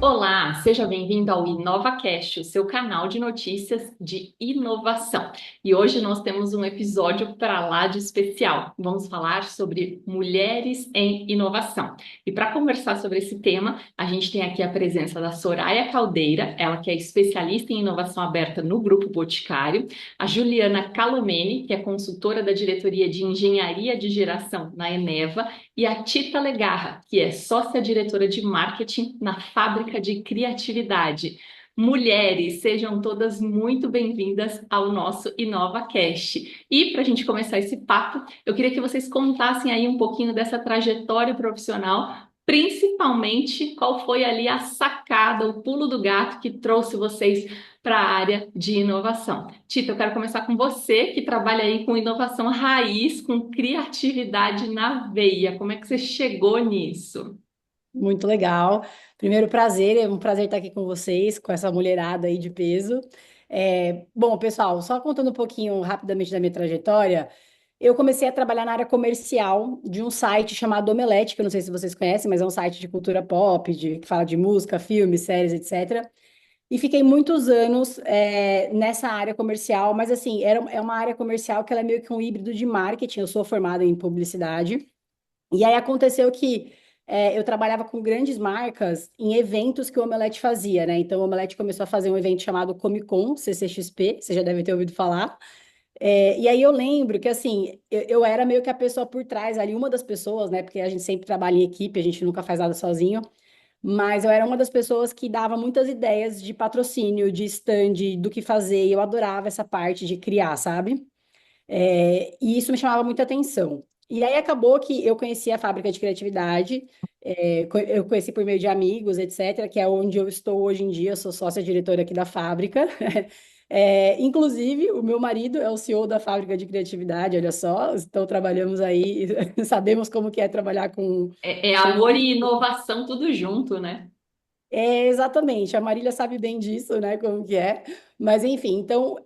Olá, seja bem-vindo ao InovaCast, o seu canal de notícias de inovação. E hoje nós temos um episódio para lá de especial. Vamos falar sobre mulheres em inovação. E para conversar sobre esse tema, a gente tem aqui a presença da Soraya Caldeira, ela que é especialista em inovação aberta no Grupo Boticário, a Juliana Calomene, que é consultora da Diretoria de Engenharia de Geração na Eneva, e a Tita Legarra, que é sócia-diretora de marketing na Fábrica de Criatividade. Mulheres, sejam todas muito bem-vindas ao nosso InovaCast. E para a gente começar esse papo, eu queria que vocês contassem aí um pouquinho dessa trajetória profissional, principalmente qual foi ali a sacada, o pulo do gato que trouxe vocês para a área de inovação. Tita, eu quero começar com você, que trabalha aí com inovação raiz, com criatividade na veia. Como é que você chegou nisso? Muito legal. Primeiro, prazer, é um prazer estar aqui com vocês, com essa mulherada aí de peso. Bom, pessoal, só contando um pouquinho rapidamente da minha trajetória, eu comecei a trabalhar na área comercial de um site chamado Omelete, que eu não sei se vocês conhecem, mas é um site de cultura pop, que fala de música, filmes, séries, etc. E fiquei muitos anos nessa área comercial, mas assim, é uma área comercial que ela é meio que um híbrido de marketing. Eu sou formada em publicidade. E aí aconteceu que eu trabalhava com grandes marcas em eventos que o Omelete fazia, né? Então o Omelete começou a fazer um evento chamado Comic Con, CCXP, você já deve ter ouvido falar. E aí eu lembro que assim, eu era meio que a pessoa por trás ali, uma das pessoas, né? Porque a gente sempre trabalha em equipe, a gente nunca faz nada sozinho. Mas eu era uma das pessoas que dava muitas ideias de patrocínio, de stand, do que fazer. E eu adorava essa parte de criar, sabe? E isso me chamava muita atenção. E aí acabou que eu conheci a fábrica de criatividade, eu conheci por meio de amigos, etc., que é onde eu estou hoje em dia, eu sou sócia diretora aqui da fábrica. Inclusive, o meu marido é o CEO da fábrica de criatividade, olha só, então trabalhamos aí, sabemos como que é trabalhar com É amor pessoas. e inovação tudo junto, né? Exatamente, a Marília sabe bem disso, né, como que é. Mas enfim, então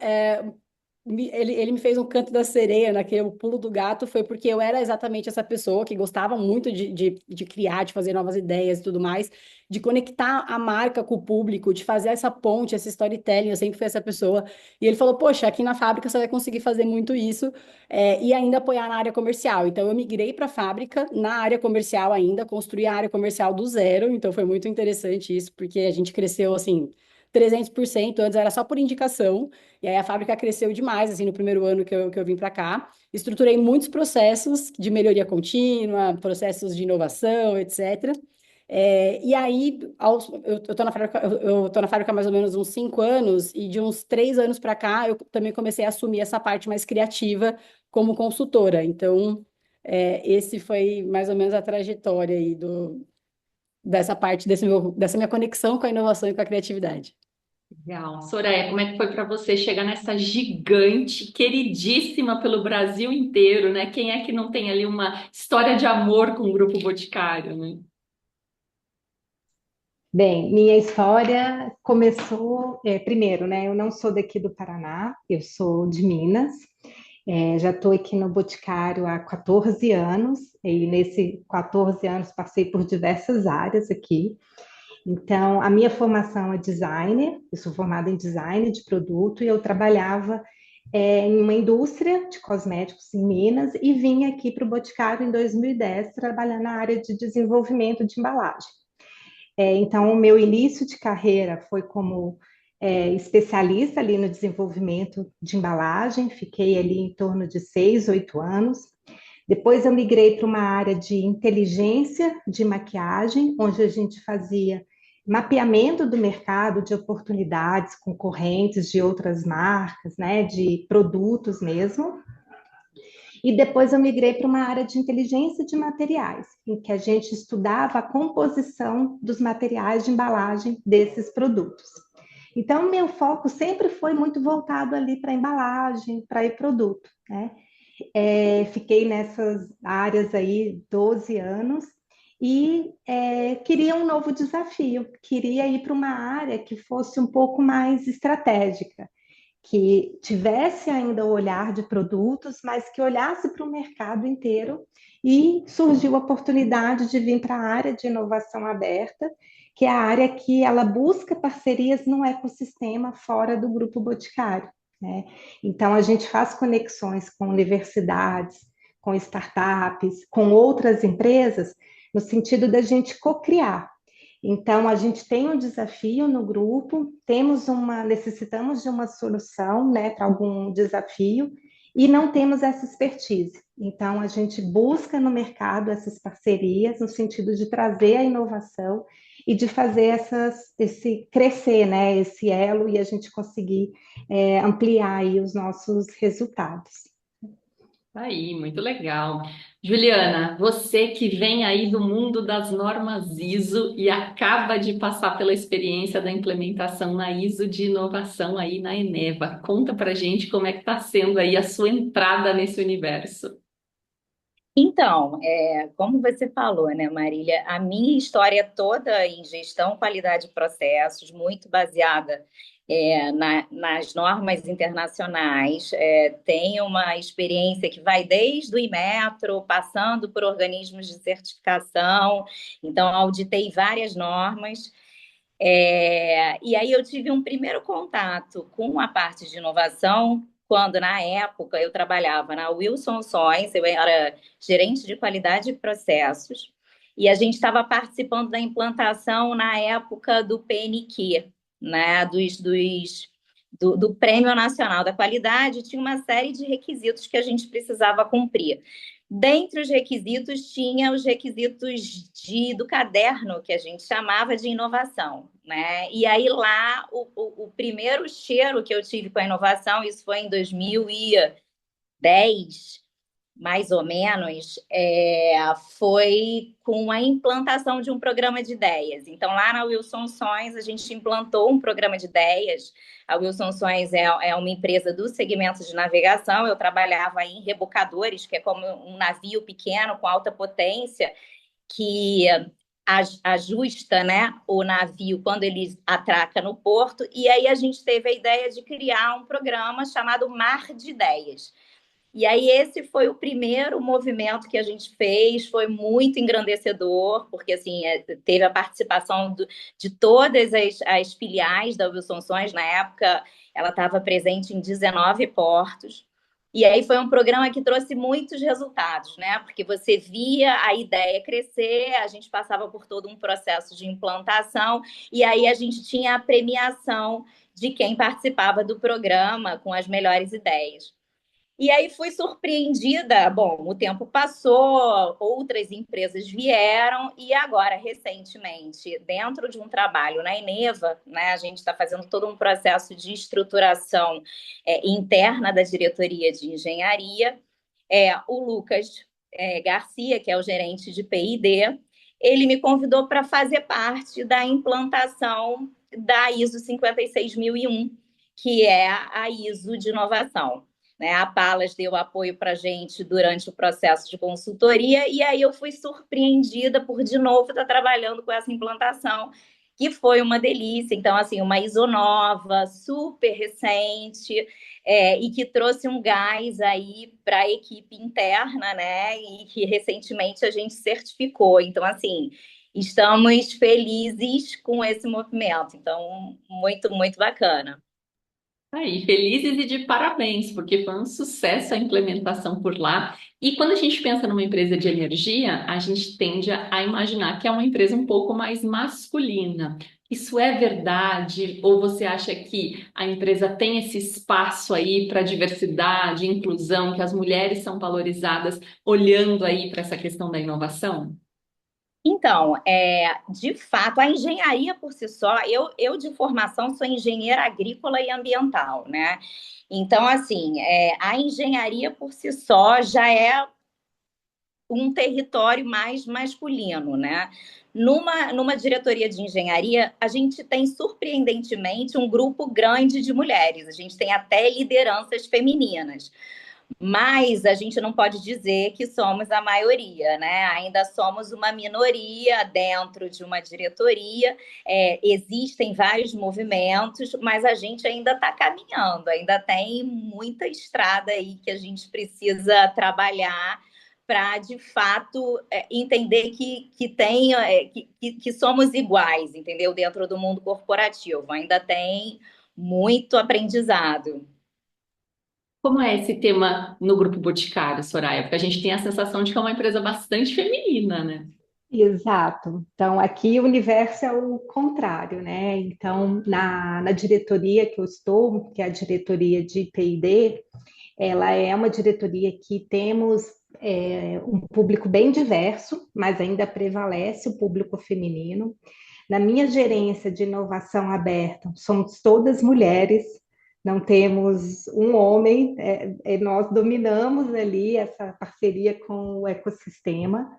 ele me fez um canto da sereia, naquele o pulo do gato, foi porque eu era exatamente essa pessoa que gostava muito de criar, de fazer novas ideias e tudo mais, de conectar a marca com o público, de fazer essa ponte, esse storytelling, eu sempre fui essa pessoa. E ele falou, poxa, aqui na fábrica você vai conseguir fazer muito isso, e ainda apoiar na área comercial. Então eu migrei para a fábrica, na área comercial ainda, construí a área comercial do zero, então foi muito interessante isso, porque a gente cresceu assim 300%. Antes era só por indicação, e aí a fábrica cresceu demais, assim, no primeiro ano que eu vim para cá. Estruturei muitos processos de melhoria contínua, processos de inovação, etc. E aí, eu tô na fábrica, eu tô na fábrica há mais ou menos uns 5 anos, e de uns 3 anos para cá, eu também comecei a assumir essa parte mais criativa como consultora. Então, esse foi mais ou menos a trajetória aí dessa parte, dessa minha conexão com a inovação e com a criatividade. Legal. Soraya, como é que foi para você chegar nessa gigante, queridíssima pelo Brasil inteiro, né? Quem é que não tem ali uma história de amor com o Grupo Boticário, né? Bem, minha história começou, primeiro, né? Eu não sou daqui do Paraná, eu sou de Minas. Já estou aqui no Boticário há 14 anos, e nesses 14 anos passei por diversas áreas aqui. Então, a minha formação é designer, eu sou formada em design de produto e eu trabalhava em uma indústria de cosméticos em Minas e vim aqui para o Boticário em 2010 trabalhar na área de desenvolvimento de embalagem. Então, o meu início de carreira foi como especialista ali no desenvolvimento de embalagem, fiquei ali em torno de 6, 8 anos. Depois eu migrei para uma área de inteligência de maquiagem, onde a gente fazia mapeamento do mercado de oportunidades concorrentes de outras marcas, né, de produtos mesmo. E depois eu migrei para uma área de inteligência de materiais, em que a gente estudava a composição dos materiais de embalagem desses produtos. Então, meu foco sempre foi muito voltado ali para embalagem, para produto, né? Fiquei nessas áreas aí 12 anos e queria um novo desafio, queria ir para uma área que fosse um pouco mais estratégica, que tivesse ainda o olhar de produtos, mas que olhasse para o mercado inteiro, e surgiu a oportunidade de vir para a área de inovação aberta, que é a área que ela busca parcerias no ecossistema fora do Grupo Boticário, né? Então, a gente faz conexões com universidades, com startups, com outras empresas, no sentido da gente co-criar. Então, a gente tem um desafio no grupo, necessitamos de uma solução, né, para algum desafio, e não temos essa expertise. Então, a gente busca no mercado essas parcerias, no sentido de trazer a inovação e de fazer esse crescer, né, esse elo, e a gente conseguir ampliar aí os nossos resultados. Aí, muito legal. Juliana, você que vem aí do mundo das normas ISO e acaba de passar pela experiência da implementação na ISO de inovação aí na Eneva. Conta pra gente como é que está sendo aí a sua entrada nesse universo. Então, como você falou, né, Marília, a minha história é toda em gestão, qualidade de processos, muito baseada nas normas internacionais. Tenho uma experiência que vai desde o Inmetro, passando por organismos de certificação, então auditei várias normas. E aí eu tive um primeiro contato com a parte de inovação, quando na época eu trabalhava na Wilson Sons, eu era gerente de qualidade de processos, e a gente estava participando da implantação na época do PNQ, né, do Prêmio Nacional da Qualidade, tinha uma série de requisitos que a gente precisava cumprir. Dentre os requisitos, tinha os requisitos do caderno, que a gente chamava de inovação, né? E aí lá, o primeiro cheiro que eu tive com a inovação, isso foi em 2010, mais ou menos, foi com a implantação de um programa de ideias. Então, lá na Wilson Sons, a gente implantou um programa de ideias. A Wilson Sons é uma empresa do segmento de navegação. Eu trabalhava em rebocadores, que é como um navio pequeno com alta potência, que ajusta, né, o navio quando ele atraca no porto. E aí a gente teve a ideia de criar um programa chamado Mar de Ideias. E aí esse foi o primeiro movimento que a gente fez, foi muito engrandecedor, porque assim, teve a participação de todas as filiais da Wilson Sons. Na época, ela estava presente em 19 portos. E aí foi um programa que trouxe muitos resultados, né? Porque você via a ideia crescer, a gente passava por todo um processo de implantação, e aí a gente tinha a premiação de quem participava do programa com as melhores ideias. E aí fui surpreendida. Bom, o tempo passou, outras empresas vieram e agora, recentemente, dentro de um trabalho na Eneva, né, a gente está fazendo todo um processo de estruturação interna da diretoria de engenharia. O Lucas Garcia, que é o gerente de P&D, ele me convidou para fazer parte da implantação da ISO 56001, que é a ISO de inovação, né? A Palas deu apoio para a gente durante o processo de consultoria, e aí eu fui surpreendida por, de novo, estar trabalhando com essa implantação, que foi uma delícia. Então, assim, uma ISO nova, super recente, e que trouxe um gás aí para a equipe interna, né? E que recentemente a gente certificou. Então, assim, estamos felizes com esse movimento. Então, muito, muito bacana. Aí, felizes e de parabéns, porque foi um sucesso a implementação por lá. E quando a gente pensa numa empresa de energia, a gente tende a imaginar que é uma empresa um pouco mais masculina. Isso é verdade? Ou você acha que a empresa tem esse espaço aí para diversidade, inclusão, que as mulheres são valorizadas olhando aí para essa questão da inovação? Então, de fato, a engenharia por si só, eu de formação sou engenheira agrícola e ambiental, né? Então, assim, a engenharia por si só já é um território mais masculino, né? Numa diretoria de engenharia, a gente tem, surpreendentemente, um grupo grande de mulheres, a gente tem até lideranças femininas. Mas a gente não pode dizer que somos a maioria, né? Ainda somos uma minoria dentro de uma diretoria. Existem vários movimentos, mas a gente ainda está caminhando, ainda tem muita estrada aí que a gente precisa trabalhar para, de fato, entender que somos iguais, entendeu? Dentro do mundo corporativo. Ainda tem muito aprendizado. Como é esse tema no Grupo Boticário, Soraya? Porque a gente tem a sensação de que é uma empresa bastante feminina, né? Exato. Então, aqui o universo é o contrário, né? Então, na diretoria que eu estou, que é a diretoria de P&D, ela é uma diretoria que temos um público bem diverso, mas ainda prevalece o público feminino. Na minha gerência de inovação aberta, somos todas mulheres, não temos um homem, nós dominamos ali essa parceria com o ecossistema.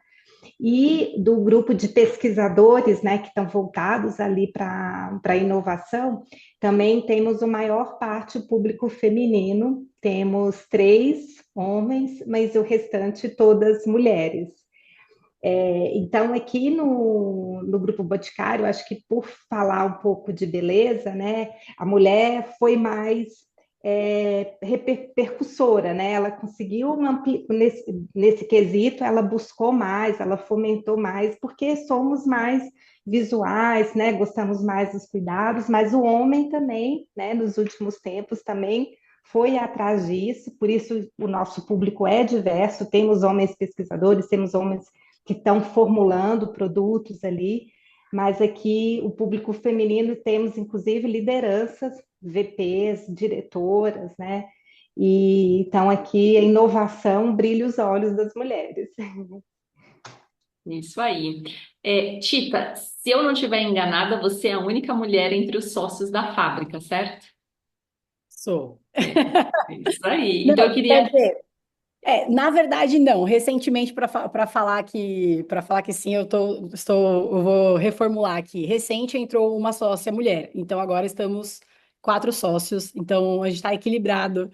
E do grupo de pesquisadores, né, que estão voltados ali para a inovação, também temos a maior parte público feminino, temos 3 homens, mas o restante todas mulheres. Então, aqui no Grupo Boticário, acho que por falar um pouco de beleza, né, a mulher foi mais percussora, né? Ela conseguiu, nesse quesito, ela buscou mais, ela fomentou mais, porque somos mais visuais, né? Gostamos mais dos cuidados, mas o homem também, né? Nos últimos tempos também foi atrás disso, por isso o nosso público é diverso, temos homens pesquisadores, temos homens que estão formulando produtos ali, mas aqui o público feminino temos inclusive lideranças, VPs, diretoras, né? E então aqui a inovação brilha os olhos das mulheres. Isso aí. Tita, se eu não estiver enganada, você é a única mulher entre os sócios da fábrica, certo? Sou. É isso aí. Então eu Não, quer queria. dizer, na verdade, não. Recentemente, para falar que sim, eu vou reformular aqui. Recente entrou uma sócia mulher, então agora estamos 4 sócios, então a gente está equilibrado.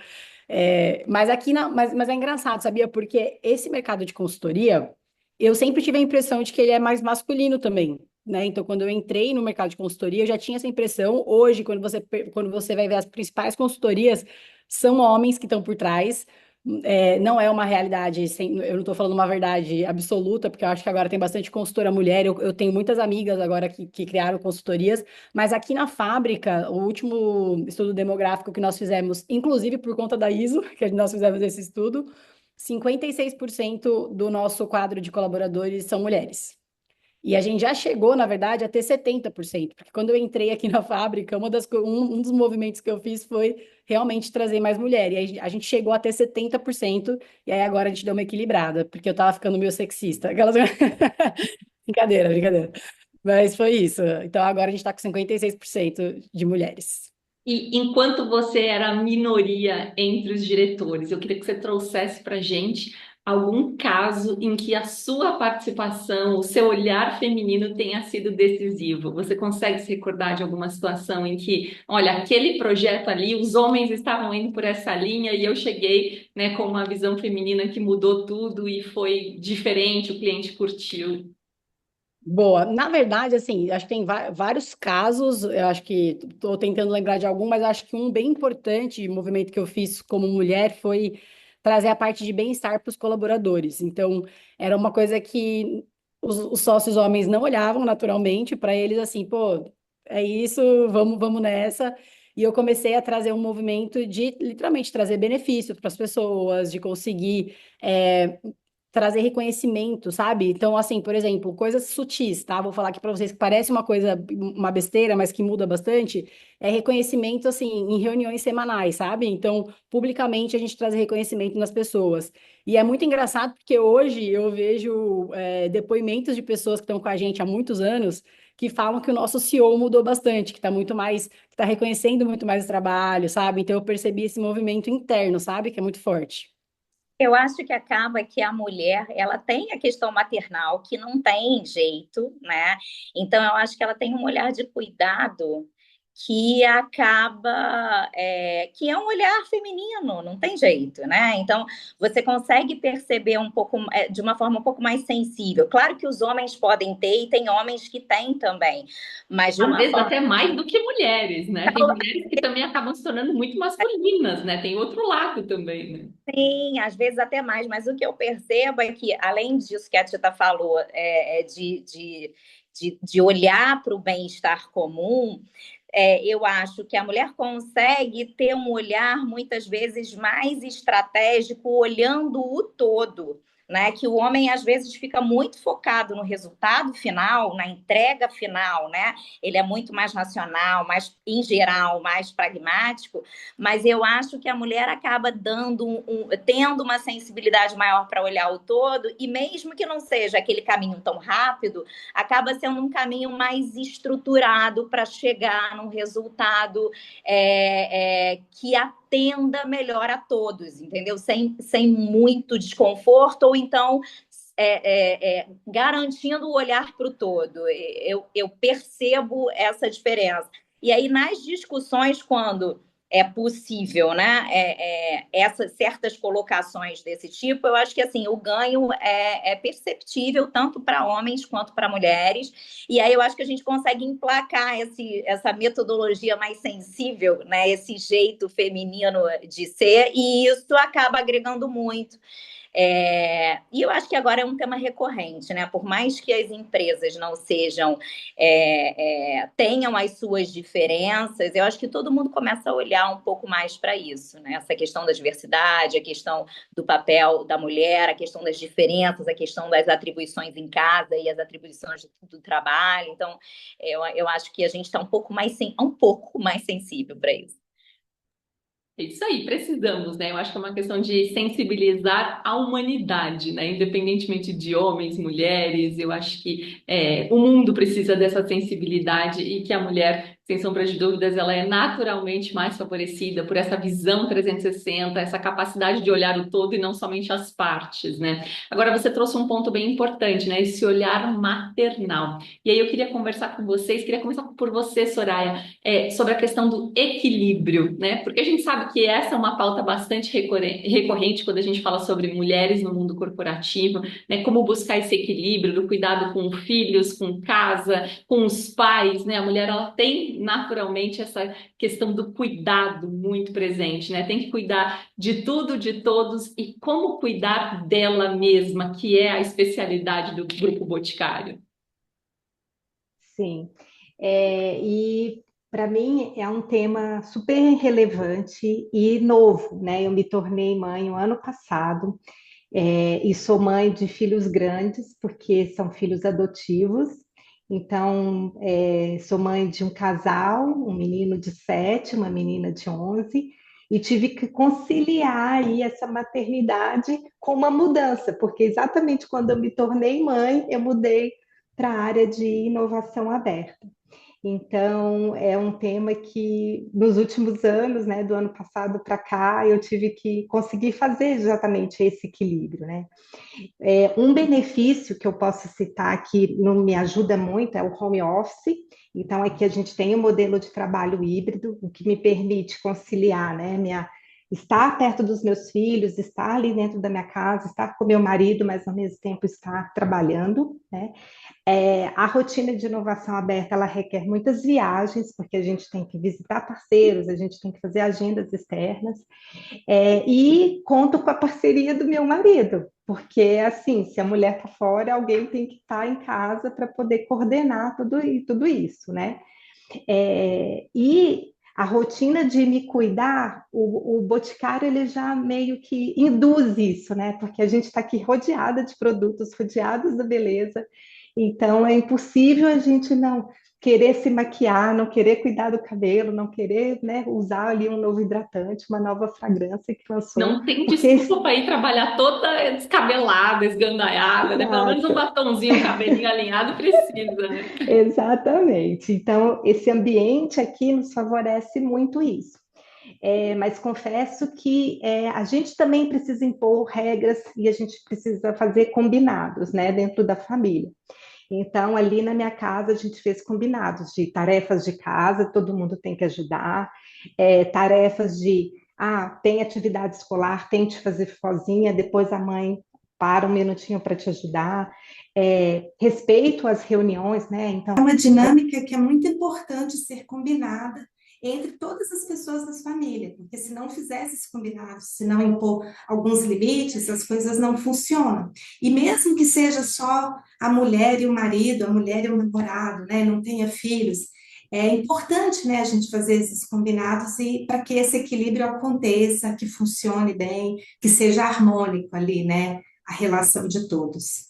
Mas aqui mas é engraçado, sabia? Porque esse mercado de consultoria, eu sempre tive a impressão de que ele é mais masculino também, né? Então, quando eu entrei no mercado de consultoria, eu já tinha essa impressão. Hoje, quando você vai ver as principais consultorias, são homens que estão por trás. Não é uma realidade, eu não estou falando uma verdade absoluta, porque eu acho que agora tem bastante consultora mulher. Eu tenho muitas amigas agora que criaram consultorias, mas aqui na fábrica, o último estudo demográfico que nós fizemos, inclusive por conta da ISO, que nós fizemos esse estudo, 56% do nosso quadro de colaboradores são mulheres. E a gente já chegou, na verdade, a ter 70%, porque quando eu entrei aqui na fábrica, um dos movimentos que eu fiz foi realmente trazer mais mulher. E aí a gente chegou a ter 70%, e aí agora a gente deu uma equilibrada, porque eu tava ficando meio sexista. Brincadeira, brincadeira. Mas foi isso. Então agora a gente tá com 56% de mulheres. E enquanto você era a minoria entre os diretores, eu queria que você trouxesse para a gente algum caso em que a sua participação, o seu olhar feminino tenha sido decisivo. Você consegue se recordar de alguma situação em que, olha, aquele projeto ali, os homens estavam indo por essa linha e eu cheguei, né, com uma visão feminina que mudou tudo e foi diferente, o cliente curtiu. Boa. Na verdade, assim, acho que tem vários casos, eu acho que estou tentando lembrar de algum, mas acho que um bem importante movimento que eu fiz como mulher foi trazer a parte de bem-estar para os colaboradores. Então, era uma coisa que os sócios homens não olhavam naturalmente para eles, assim, pô, é isso, vamos nessa. E eu comecei a trazer um movimento de literalmente trazer benefício para as pessoas, de conseguir trazer reconhecimento, sabe? Então, assim, por exemplo, coisas sutis, tá? Vou falar aqui para vocês que parece uma coisa, uma besteira, mas que muda bastante, é reconhecimento, assim, em reuniões semanais, sabe? Então, publicamente, a gente traz reconhecimento nas pessoas. E é muito engraçado porque hoje eu vejo depoimentos de pessoas que estão com a gente há muitos anos que falam que o nosso CEO mudou bastante, que está muito mais, que está reconhecendo muito mais o trabalho, sabe? Então, eu percebi esse movimento interno, sabe? Que é muito forte. Eu acho que acaba que a mulher, ela tem a questão maternal, que não tem jeito, né? Então, eu acho que ela tem um olhar de cuidado que acaba, que é um olhar feminino, não tem jeito, né? Então, você consegue perceber um pouco, de uma forma um pouco mais sensível. Claro que os homens podem ter, e tem homens que têm também, mas de Às uma vezes forma... até mais do que mulheres, né? Tem mulheres que também acabam se tornando muito masculinas, né? Tem outro lado também, né? Sim, às vezes até mais, mas o que eu percebo é que, além disso que a Tita falou, de olhar para o bem-estar comum, eu acho que a mulher consegue ter um olhar muitas vezes mais estratégico, olhando o todo, né? Que o homem às vezes fica muito focado no resultado final, na entrega final, né? Ele é muito mais racional, mais em geral, mais pragmático, mas eu acho que a mulher acaba tendo uma sensibilidade maior para olhar o todo, e mesmo que não seja aquele caminho tão rápido, acaba sendo um caminho mais estruturado para chegar num resultado que atenda melhor a todos, entendeu? Sem muito desconforto, ou então garantindo o olhar para o todo. Eu percebo essa diferença. E aí, nas discussões, quando é possível, né? Essas certas colocações desse tipo, eu acho que assim o ganho é perceptível tanto para homens quanto para mulheres. E aí eu acho que a gente consegue emplacar essa metodologia mais sensível, né? Esse jeito feminino de ser, e isso acaba agregando muito. E eu acho que agora é um tema recorrente, né? Por mais que as empresas não sejam, tenham as suas diferenças, eu acho que todo mundo começa a olhar um pouco mais para isso, né? Essa questão da diversidade, a questão do papel da mulher, a questão das diferenças, a questão das atribuições em casa e as atribuições do trabalho. Então, eu acho que a gente está um pouco mais sensível para isso. É isso aí, precisamos, né? Eu acho que é uma questão de sensibilizar a humanidade, né? Independentemente de homens, mulheres, eu acho que o mundo precisa dessa sensibilidade e que a mulher, sem sombra de dúvidas, ela é naturalmente mais favorecida por essa visão 360, essa capacidade de olhar o todo e não somente as partes, né? Agora, você trouxe um ponto bem importante, né? Esse olhar maternal. E aí eu queria conversar com vocês, queria começar por você, Soraya, sobre a questão do equilíbrio, né? Porque a gente sabe que essa é uma pauta bastante recorrente quando a gente fala sobre mulheres no mundo corporativo, né? Como buscar esse equilíbrio do cuidado com filhos, com casa, com os pais, né? A mulher, ela tem naturalmente essa questão do cuidado muito presente, né? Tem que cuidar de tudo, de todos, e como cuidar dela mesma, que é a especialidade do Grupo Boticário. Sim. E para mim é um tema super relevante e novo, né? Eu me tornei mãe o ano passado, e sou mãe de filhos grandes, porque são filhos adotivos. Então, sou mãe de um casal, um menino de 7, uma menina de 11, e tive que conciliar aí essa maternidade com uma mudança, porque exatamente quando eu me tornei mãe, eu mudei para a área de inovação aberta. Então, é um tema que nos últimos anos, né, do ano passado para cá, eu tive que conseguir fazer exatamente esse equilíbrio, né? Um benefício que eu posso citar que não me ajuda muito é o home office. Então, aqui a gente tem um modelo de trabalho híbrido, o que me permite conciliar, né, estar perto dos meus filhos, estar ali dentro da minha casa, estar com meu marido, mas ao mesmo tempo estar trabalhando, né? A rotina de inovação aberta, ela requer muitas viagens, porque a gente tem que visitar parceiros, a gente tem que fazer agendas externas, e conto com a parceria do meu marido, porque, assim, se a mulher está fora, alguém tem que estar em casa para poder coordenar tudo isso, né? E a rotina de me cuidar, o Boticário, ele já meio que induz isso, né? Porque a gente está aqui rodeada de produtos, rodeados da beleza, então é impossível a gente não querer se maquiar, não querer cuidar do cabelo, não querer, né, usar ali um novo hidratante, uma nova fragrância que lançou, Não tem porque desculpa para ir trabalhar toda descabelada, esgandaiada, né? Pelo menos um exato, batonzinho, um cabelinho alinhado precisa, né? exatamente. Então, esse ambiente aqui nos favorece muito isso. Mas confesso que a gente também precisa impor regras e a gente precisa fazer combinados, né, dentro da família. Então, ali na minha casa, a gente fez combinados de tarefas de casa, todo mundo tem que ajudar, tarefas de, tem atividade escolar, tente fazer sozinha, depois a mãe para um minutinho para te ajudar. Respeito às reuniões, né? Então, É uma dinâmica que é muito importante ser combinada entre todas as pessoas da família, porque se não fizesse esse combinado, se não impor alguns limites, as coisas não funcionam. E mesmo que seja só a mulher e o marido, a mulher e o namorado, né, não tenha filhos, é importante, né, a gente fazer esses combinados e para que esse equilíbrio aconteça, que funcione bem, que seja harmônico ali, né, a relação de todos.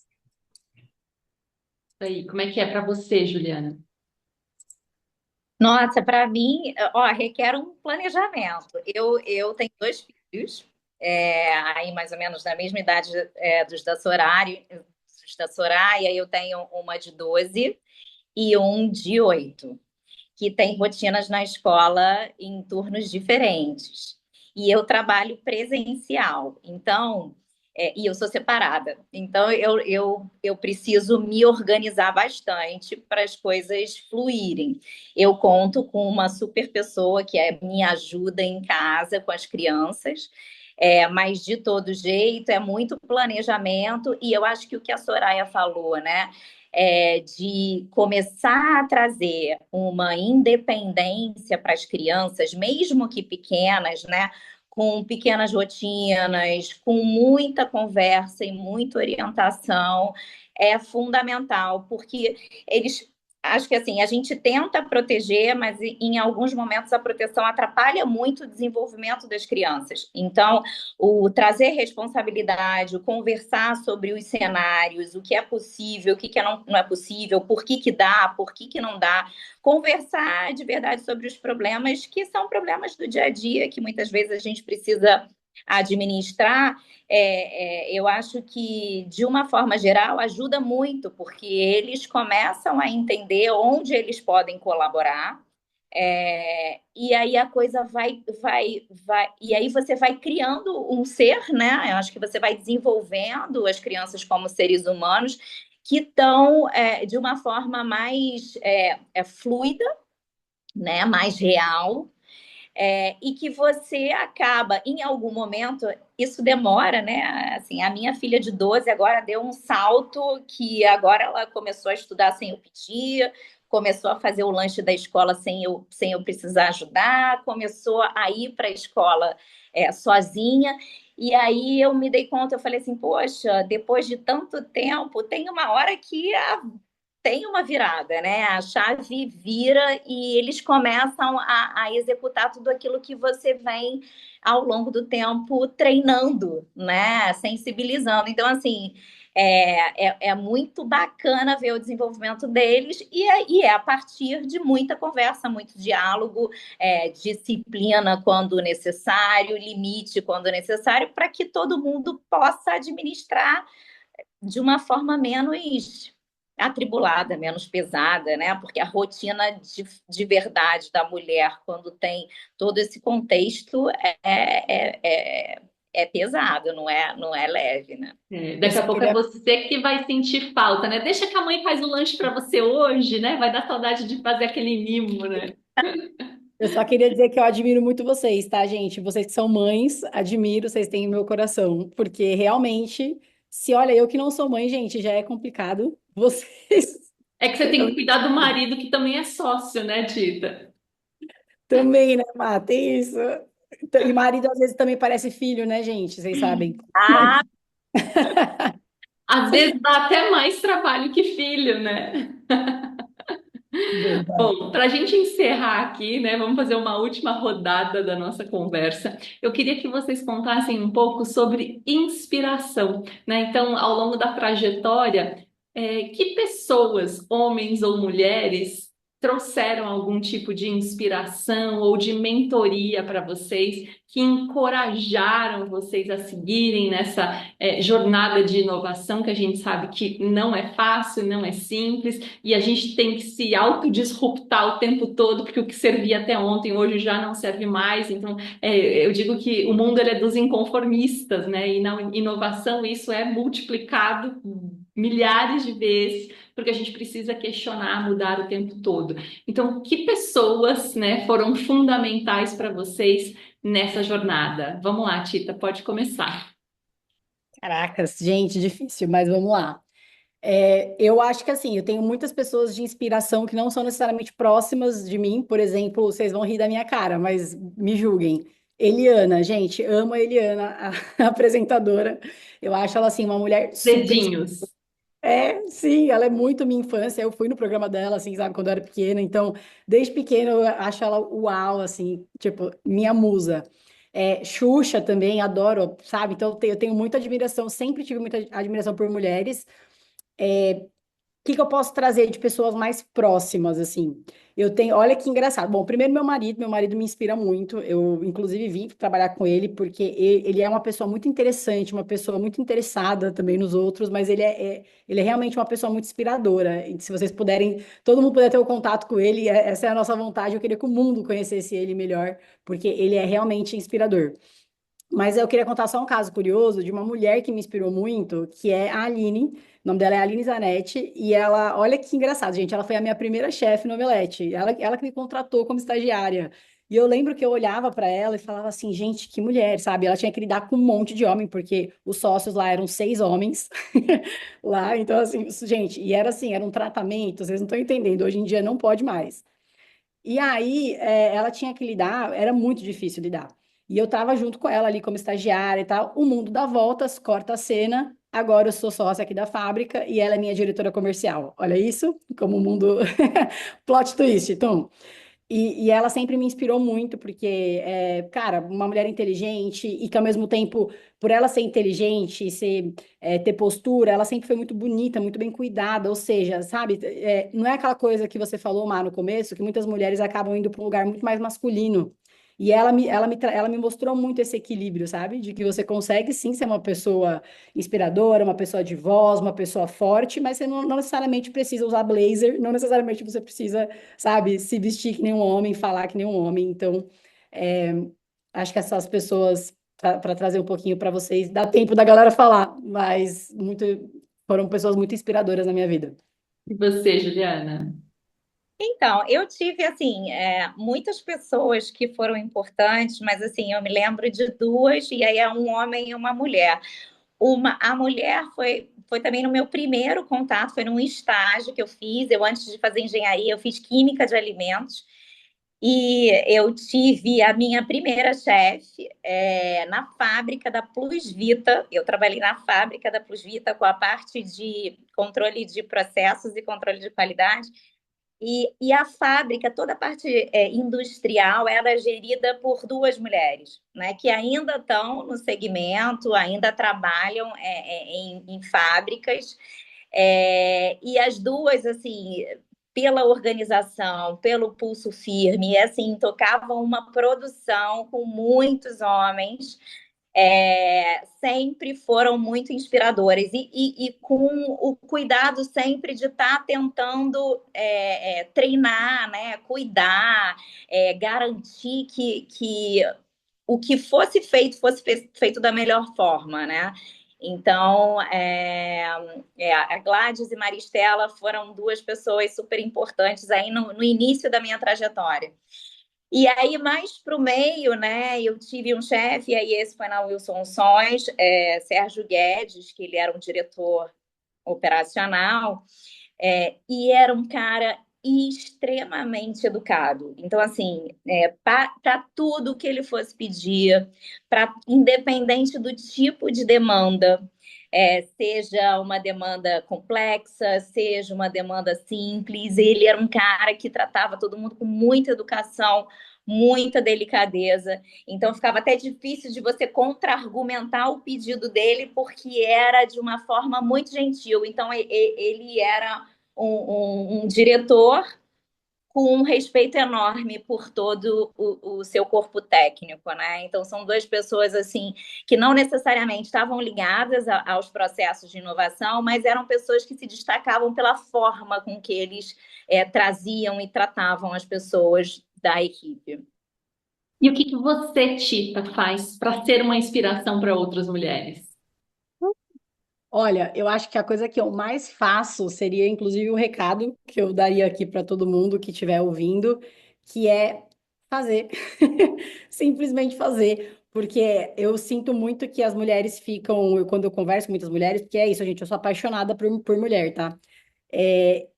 Aí, como é que é para você, Juliana? Nossa, para mim, requer um planejamento. Eu tenho dois filhos, aí mais ou menos da mesma idade dos da Soraya, eu tenho uma de 12 e um de 8, que tem rotinas na escola em turnos diferentes. E eu trabalho presencial, então, e eu sou separada. Então, eu preciso me organizar bastante para as coisas fluírem. Eu conto com uma super pessoa que me ajuda em casa com as crianças. Mas de todo jeito é muito planejamento, e eu acho que o que a Soraya falou, né? De começar a trazer uma independência para as crianças, mesmo que pequenas, né? Com pequenas rotinas, com muita conversa e muita orientação, é fundamental, porque eles. Acho que assim, a gente tenta proteger, mas em alguns momentos a proteção atrapalha muito o desenvolvimento das crianças. Então, o trazer responsabilidade, o conversar sobre os cenários, o que é possível, o que não é possível, por que dá, por que não dá, conversar de verdade sobre os problemas que são problemas do dia a dia, que muitas vezes a gente precisa administrar. Eu acho que, de uma forma geral, ajuda muito, porque eles começam a entender onde eles podem colaborar. E aí a coisa vai, e aí você vai criando um ser, né? Eu acho que você vai desenvolvendo as crianças como seres humanos que estão de uma forma mais fluida, né? Mais real. E que você acaba, em algum momento, isso demora, né? Assim, a minha filha de 12 agora deu um salto que agora ela começou a estudar sem eu pedir, começou a fazer o lanche da escola sem eu precisar ajudar, começou a ir para a escola sozinha. E aí eu me dei conta, eu falei assim, poxa, depois de tanto tempo, tem uma hora que tem uma virada, né? A chave vira e eles começam a executar tudo aquilo que você vem ao longo do tempo treinando, né? Sensibilizando. Então, assim, é muito bacana ver o desenvolvimento deles e é a partir de muita conversa, muito diálogo, disciplina quando necessário, limite quando necessário, para que todo mundo possa administrar de uma forma menos atribulada, menos pesada, né? Porque a rotina de verdade da mulher, quando tem todo esse contexto, é pesado, não é leve, né? Daqui a pouco é você que vai sentir falta, né? Deixa que a mãe faz o lanche para você hoje, né? Vai dar saudade de fazer aquele mimo, né? Eu só queria dizer que eu admiro muito vocês, tá, gente? Vocês que são mães, admiro, vocês têm meu coração, porque realmente, se olha, eu que não sou mãe, gente, já é complicado. Vocês É que você tem que cuidar do marido, que também é sócio, né, Tita? também, né, Má? Tem isso. Então, e marido às vezes também parece filho, né, gente? Vocês sabem. Ah, Às vezes dá até mais trabalho que filho, né? Verdade. Bom, para a gente encerrar aqui, né, vamos fazer uma última rodada da nossa conversa. Eu queria que vocês contassem um pouco sobre inspiração, né? Então, ao longo da trajetória, que pessoas, homens ou mulheres, trouxeram algum tipo de inspiração ou de mentoria para vocês, que encorajaram vocês a seguirem nessa, jornada de inovação, que a gente sabe que não é fácil, não é simples, e a gente tem que se autodisruptar o tempo todo, porque o que servia até ontem, hoje já não serve mais. Então, eu digo que o mundo ele é dos inconformistas, né? E na inovação isso é multiplicado milhares de vezes porque a gente precisa questionar, mudar o tempo todo. Então, que pessoas, né, foram fundamentais para vocês nessa jornada? Vamos lá, Tita, pode começar. Caracas, gente, difícil, mas vamos lá. Eu acho que assim, eu tenho muitas pessoas de inspiração que não são necessariamente próximas de mim. Por exemplo, vocês vão rir da minha cara, mas me julguem. Eliana, gente, amo a Eliana, a apresentadora. Eu acho ela assim uma mulher super. Dedinhos. Sim, ela é muito minha infância. Eu fui no programa dela, assim, sabe, quando eu era pequena. Então, desde pequena eu acho ela uau, assim, tipo, minha musa. Xuxa também, adoro, sabe? Então, eu tenho muita admiração, sempre tive muita admiração por mulheres. Que eu posso trazer de pessoas mais próximas, assim? Eu tenho, olha que engraçado. Bom, primeiro meu marido me inspira muito. Eu, inclusive, vim trabalhar com ele porque ele é uma pessoa muito interessante, uma pessoa muito interessada também nos outros, mas ele é realmente uma pessoa muito inspiradora. E se vocês puderem, todo mundo puder ter o contato com ele, essa é a nossa vontade. Eu queria que o mundo conhecesse ele melhor, porque ele é realmente inspirador. Mas eu queria contar só um caso curioso de uma mulher que me inspirou muito, que é a Aline. O nome dela é Aline Zanetti. E ela, olha que engraçado, gente. Ela foi a minha primeira chefe no Omelete. Ela que me contratou como estagiária. E eu lembro que eu olhava para ela e falava assim, gente, que mulher, sabe? Ela tinha que lidar com um monte de homem, porque os sócios lá eram 6 homens lá. Então, assim, gente, e era assim, era um tratamento, vocês não estão entendendo. Hoje em dia não pode mais. E aí, ela tinha que lidar, era muito difícil lidar. E eu tava junto com ela ali como estagiária e tal. O mundo dá voltas, corta a cena. Agora eu sou sócia aqui da fábrica e ela é minha diretora comercial. Olha isso, como o mundo. Plot twist, Tom. E ela sempre me inspirou muito, porque, cara, uma mulher inteligente e que ao mesmo tempo, por ela ser inteligente e ter postura, ela sempre foi muito bonita, muito bem cuidada. Ou seja, sabe, não é aquela coisa que você falou, Mar, no começo, que muitas mulheres acabam indo para um lugar muito mais masculino. E ela me mostrou muito esse equilíbrio, sabe? De que você consegue sim ser uma pessoa inspiradora, uma pessoa de voz, uma pessoa forte, mas você não necessariamente precisa usar blazer, não necessariamente você precisa, sabe, se vestir que nem um homem, falar que nem um homem. Então, é, acho que essas pessoas, para trazer um pouquinho para vocês, dá tempo da galera falar, mas foram pessoas muito inspiradoras na minha vida. E você, Juliana? Então, eu tive, assim, muitas pessoas que foram importantes, mas, assim, eu me lembro de duas, e aí é um homem e uma mulher. A mulher foi também no meu primeiro contato, foi num estágio que eu fiz. Eu, antes de fazer engenharia, eu fiz química de alimentos. E eu tive a minha primeira chefe na fábrica da Plus Vita. Eu trabalhei na fábrica da Plus Vita com a parte de controle de processos e controle de qualidade. E a fábrica, toda a parte industrial, era gerida por duas mulheres, né, que ainda estão no segmento, ainda trabalham em fábricas, e as duas, assim, pela organização, pelo pulso firme, assim, tocavam uma produção com muitos homens, sempre foram muito inspiradoras e com o cuidado sempre de estar tentando treinar, né, cuidar, garantir que o que fosse feito da melhor forma, né? Então, a Gladys e Maristela foram duas pessoas super importantes aí no início da minha trajetória. E aí, mais para o meio, né, eu tive um chefe, e aí esse foi na Wilson Sons, Sérgio Guedes, que ele era um diretor operacional, e era um cara extremamente educado. Então, assim, para tudo que ele fosse pedir, independente do tipo de demanda, seja uma demanda complexa, seja uma demanda simples, ele era um cara que tratava todo mundo com muita educação, muita delicadeza. Então, ficava até difícil de você contra-argumentar o pedido dele, porque era de uma forma muito gentil. Então, ele era um diretor com um respeito enorme por todo o seu corpo técnico, né? Então, são duas pessoas, assim, que não necessariamente estavam ligadas aos processos de inovação, mas eram pessoas que se destacavam pela forma com que eles traziam e tratavam as pessoas da equipe. E o que que você, Tita, faz para ser uma inspiração para outras mulheres? Olha, eu acho que a coisa que eu mais faço seria, inclusive, o recado que eu daria aqui para todo mundo que estiver ouvindo, que é fazer. Simplesmente fazer. Porque eu sinto muito que as mulheres ficam, quando eu converso com muitas mulheres, porque é isso, gente, eu sou apaixonada por mulher, tá?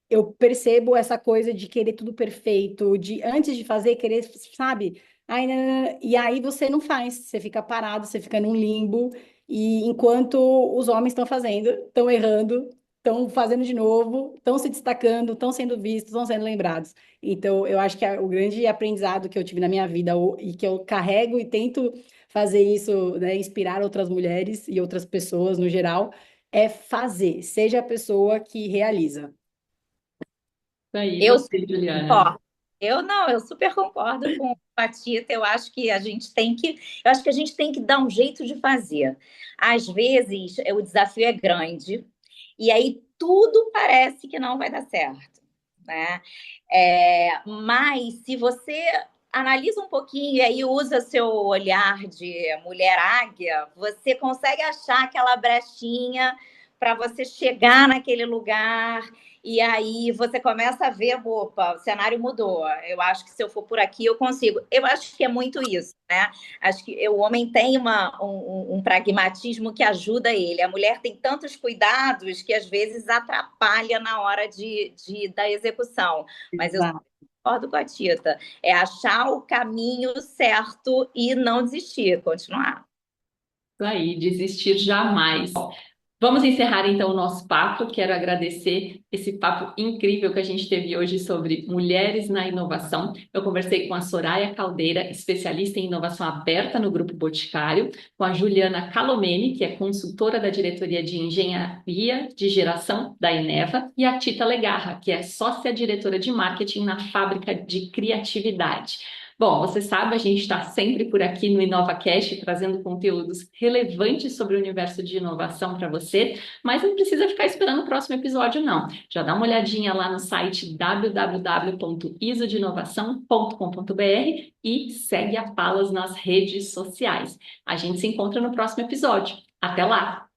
Eu percebo essa coisa de querer tudo perfeito, de antes de fazer, querer, sabe? Ai, nanana, e aí você não faz, você fica parado, você fica num limbo, e enquanto os homens estão fazendo, estão errando, estão fazendo de novo, estão se destacando, estão sendo vistos, estão sendo lembrados. Então, eu acho que o grande aprendizado que eu tive na minha vida e que eu carrego e tento fazer isso, né, inspirar outras mulheres e outras pessoas no geral, é fazer, seja a pessoa que realiza. Isso aí, Eu você, Juliana. concordo. Eu super concordo com a Tita. Eu acho que a gente tem que dar um jeito de fazer. Às vezes, o desafio é grande e aí tudo parece que não vai dar certo, né? Mas se você analisa um pouquinho e aí usa seu olhar de mulher águia, você consegue achar aquela brechinha para você chegar naquele lugar e aí você começa a ver, opa, o cenário mudou. Eu acho que se eu for por aqui, eu consigo. Eu acho que é muito isso, né? Acho que o homem tem um pragmatismo que ajuda ele. A mulher tem tantos cuidados que às vezes atrapalha na hora da execução. Mas eu Exato. concordo com a Tita. É achar o caminho certo e não desistir, continuar. Isso aí, desistir jamais. Vamos encerrar então o nosso papo. Quero agradecer esse papo incrível que a gente teve hoje sobre mulheres na inovação. Eu conversei com a Soraya Caldeira, especialista em inovação aberta no Grupo Boticário, com a Juliana Calomeni, que é consultora da diretoria de engenharia de geração da Eneva, e a Tita Legarra, que é sócia diretora de marketing na Fábrica de Criatividade. Bom, você sabe, a gente está sempre por aqui no InovaCast trazendo conteúdos relevantes sobre o universo de inovação para você, mas não precisa ficar esperando o próximo episódio, não. Já dá uma olhadinha lá no site www.isodinovação.com.br e segue a Palas nas redes sociais. A gente se encontra no próximo episódio. Até lá!